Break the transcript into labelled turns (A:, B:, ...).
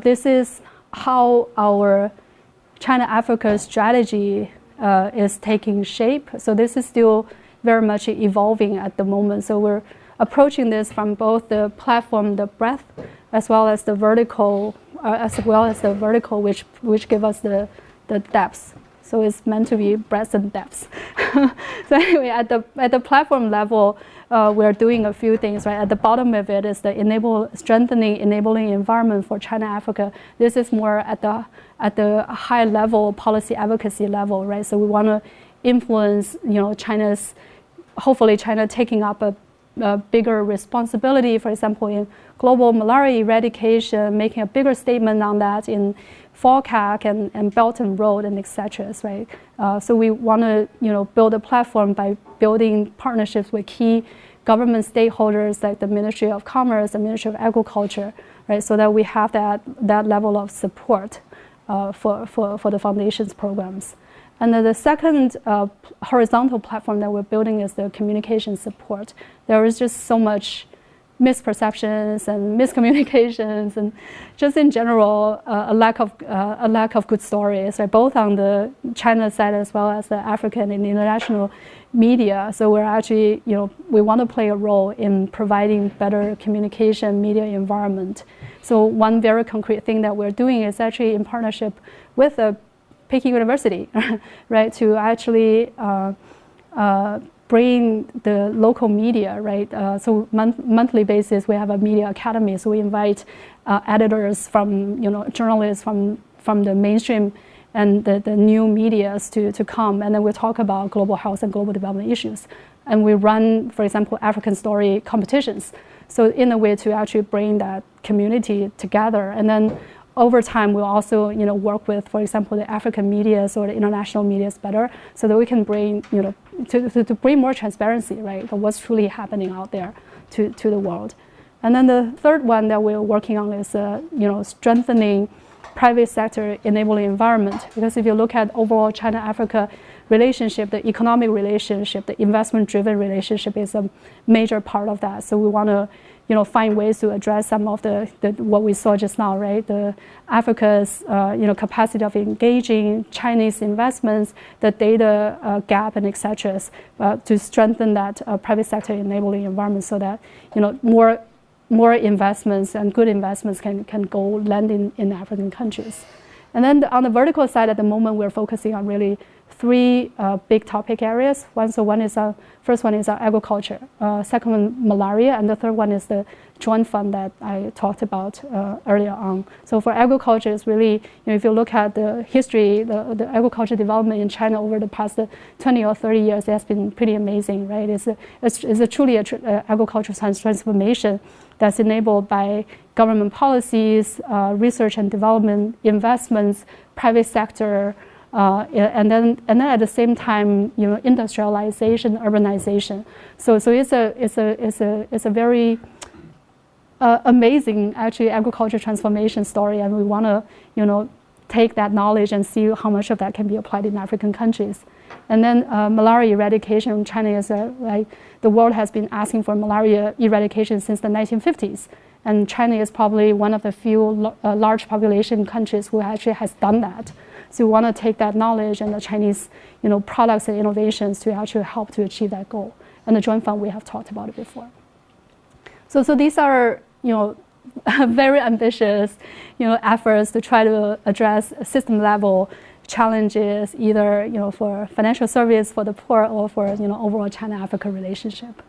A: this is how our China-Africa strategy is taking shape. So this is still very much evolving at the moment. So we're approaching this from both the platform, the breadth, as well as the vertical, which give us the depth. So it's meant to be breadth and depth. So anyway, at the platform level, we're doing a few things, right? At the bottom of it is the strengthening enabling environment for China-Africa. This is more at the high level policy advocacy level, right? So we want to influence, hopefully China taking up a bigger responsibility, for example, in global malaria eradication, making a bigger statement on that in FOCAC and Belt and Road and etc. Right? So we want to build a platform by building partnerships with key government stakeholders like the Ministry of Commerce, the Ministry of Agriculture, right? So that we have that level of support for the foundation's programs. And then the second horizontal platform that we're building is the communication support. There is just so much misperceptions and miscommunications, and just in general a lack of good stories, right? Both on the China side as well as the African and international media. So we're actually, we want to play a role in providing better communication media environment. So one very concrete thing that we're doing is actually in partnership with the Peking University, right, to actually bring the local media, right? So monthly basis, we have a media academy. So we invite editors from, journalists from the mainstream and the new medias to come, and then we talk about global health and global development issues. And we run, for example, African story competitions. So in a way to actually bring that community together. And then over time, we'll also, work with, for example, the African medias or the international medias better, so that we can bring, to bring more transparency, right, of what's truly happening out there to the world. And then the third one that we're working on is, strengthening private sector enabling environment. Because if you look at overall China-Africa relationship, the economic relationship, the investment-driven relationship is a major part of that. So we want to, find ways to address some of the what we saw just now, right? The Africa's, capacity of engaging Chinese investments, the data gap, and etc. To strengthen that private sector enabling environment, so that more investments and good investments can go land in African countries. And then on the vertical side, at the moment, we're focusing on really three big topic areas. First one is agriculture, second one malaria, and the third one is the joint fund that I talked about earlier on. So for agriculture, it's really, if you look at the history, the agriculture development in China over the past 20 or 30 years, it has been pretty amazing, right? It's truly agricultural transformation that's enabled by government policies, research and development, investments, private sector, and then at the same time, industrialization, urbanization. So it's a very amazing, actually, agriculture transformation story, and we want to, take that knowledge and see how much of that can be applied in African countries. And then malaria eradication in China is the world has been asking for malaria eradication since the 1950s, and China is probably one of the few large population countries who actually has done that. So we want to take that knowledge and the Chinese, products and innovations to actually help to achieve that goal. And the joint fund, we have talked about it before. So these are, very ambitious, efforts to try to address system level challenges, either, for financial service for the poor or for, overall China-Africa relationship.